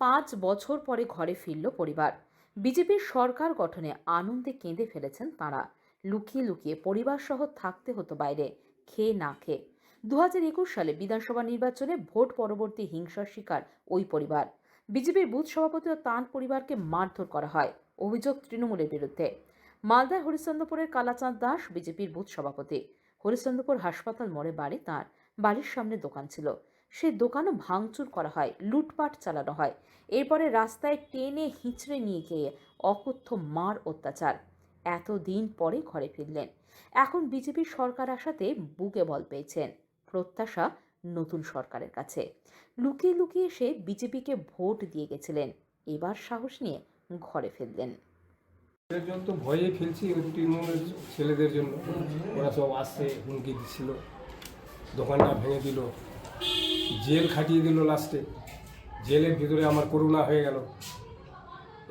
5 বছর পরে ঘরে ফিরল পরিবার। বিজেপির সরকার গঠনে আনন্দে কেঁদে ফেলেছেন তাঁরা। লুকিয়ে লুকিয়ে পরিবার সহ থাকতে হতো বাইরে, খেয়ে না খেয়ে। 2021 সালে বিধানসভা নির্বাচনে ভোট পরবর্তী হিংসার শিকার ওই পরিবার। বিজেপির বুথ সভাপতি ও তাঁর পরিবারকে মারধর করা হয়, অভিযোগ তৃণমূলের বিরুদ্ধে। মালদার হরিশ্চন্দ্রপুরের কালাচাঁদ দাস বিজেপির বুথ সভাপতি। হরিশ্চন্দ্রপুর হাসপাতাল মোড়ে বাড়ি তাঁর। বাড়ির সামনে দোকান ছিল, সেই দোকানও ভাঙচুর করা হয়, লুটপাট চালানো হয়। এরপরে রাস্তায় টেনে হিঁচড়ে নিয়ে গিয়ে অকথ্য মার অত্যাচার। এতদিন পরে ঘরে ফিরলেন। এখন বিজেপির সরকার আসাতে বুকে বল পেয়েছেন। প্রত্যাশা নতুন সরকারের কাছে। লুকিয়ে লুকিয়ে এসে বিজেপিকে ভোট দিয়ে গেছিলেন, এবার সাহস নিয়ে ঘরে ফিরলেন। এর জন্য তো ভয়ে ফেলছি ওই তৃণমূলের ছেলেদের জন্য। ওরা সব আসছে, হুমকি দিচ্ছিল, দোকানটা ভেঙে দিল, জেল খাটিয়ে দিল, লাস্টে জেলের ভিতরে আমার করোনা হয়ে গেল।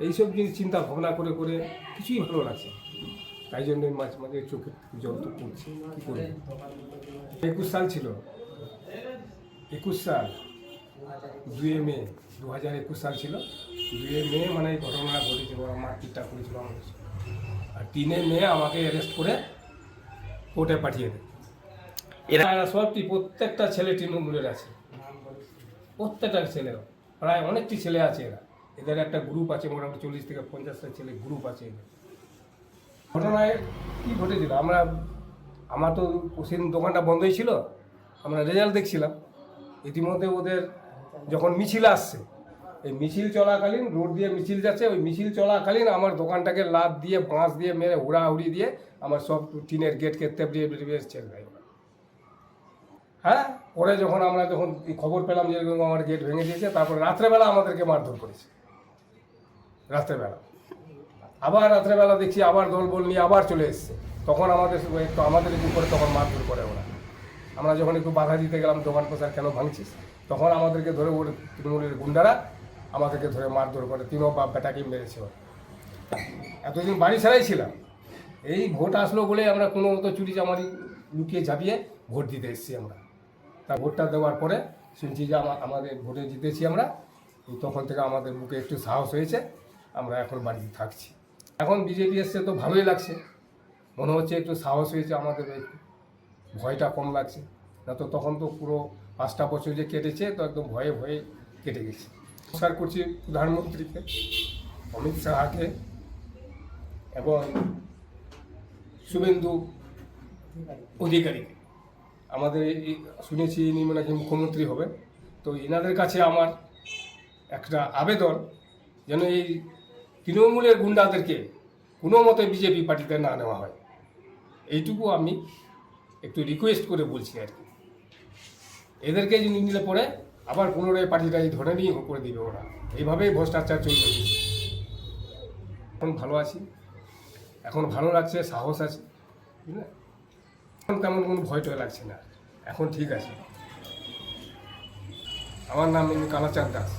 এইসব জিনিস চিন্তা ভাবনা করে করে কিছুই ভালো লাগছে। তাই জন্য মাঝে মাঝে চোখে জল তো পড়ছে, কী করে। 21 সাল ছিল, 21 সাল 2 মে 2021 সাল ছিল। 2 মে মানে এই ঘটনাটা ঘটেছিল, ওরা মারপিটটা করেছিল আমাদের। আর 3 মে আমাকে অ্যারেস্ট করে কোর্টে পাঠিয়ে দেয়। এরা সবটি প্রত্যেকটা ছেলে তৃণমূলের আছে, প্রত্যেকটা ছেলে, প্রায় অনেকটি ছেলে আছে। এদের একটা গ্রুপ আছে, মোটামুটি 40 থেকে 50টা ছেলে গ্রুপ আছে এদের। ঘটনায় কী ঘটেছিল, আমার তো সেদিন দোকানটা বন্ধই ছিল, আমরা রেজাল্ট দেখছিলাম। ইতিমধ্যে ওদের যখন মিছিল আসছে, এই মিছিল চলাকালীন, রোড দিয়ে মিছিল যাচ্ছে, ওই মিছিল চলাকালীন আমার দোকানটাকে লাত দিয়ে, বাঁশ দিয়ে মেরে, হুড়াহুড়ি দিয়ে আমার সব টিনের গেটকে তেপড়িয়ে বেরিয়ে এসছে। হ্যাঁ, পরে আমরা যখন খবর পেলাম যে আমার গেট ভেঙে দিয়েছে, তারপরে রাত্রেবেলা আমাদেরকে মারধর করেছে। রাত্রেবেলা দেখছি আবার দলবল নিয়ে আবার চলে এসছে। তখন আমাদের উপরে তখন মারধর করে ওরা। আমরা যখন একটু বাধা দিতে গেলাম, দোকান প্রচার কেন ভাঙছিস, তখন আমাদেরকে ধরে ওর তৃণমূলের গুন্ডারা আমাদেরকে ধরে মারধর করে। 3 বাপ বেটাকেই মেরেছে ওর। এতদিন বাড়ি ছাড়াই ছিলাম, এই ভোট আসলো বলে আমরা কোনো মতো চুরি চামারি লুকিয়ে ঝাঁপিয়ে ভোট দিতে এসেছি আমরা। তা ভোটটা দেওয়ার পরে শুনছি যে আমাদের ভোটে জিতেছি আমরা। তখন থেকে আমাদের বুকে একটু সাহস হয়েছে, আমরা এখন বাড়িতে থাকছি। এখন বিজেপি এসছে তো ভালোই লাগছে, মনে হচ্ছে একটু সাহস হয়েছে আমাদের, ভয়টা কম লাগছে। না তো তখন তো পুরো 5টা বছর যে কেটেছে, তো একদম ভয়ে ভয়ে কেটে গেছে। নমস্কার করছি প্রধানমন্ত্রীকে, অমিত শাহকে এবং শুভেন্দু অধিকারীকে। আমাদের শুনেছি ইনি নাকি মুখ্যমন্ত্রী হবে, তো এনাদের কাছে আমার একটা আবেদন, যেন এই তৃণমূলের গুন্ডাদেরকে কোনো মতে বিজেপি পার্টিতে না নেওয়া হয়। এইটুকু আমি একটু রিকোয়েস্ট করে বলছি আর কি। এদেরকে নিলে পরে আবার পুনরায় পার্টিটা ধরে নিয়ে করে দিবে ওরা। এইভাবেই ভ্রষ্টাচার চলবে। এখন ভালো আছি, এখন ভালো লাগছে, সাহস আছে, বুঝলে। এখন তেমন কোনো ভয় টয় লাগছে না, এখন ঠিক আছে। আমার নাম কালাচাঁদ দাস।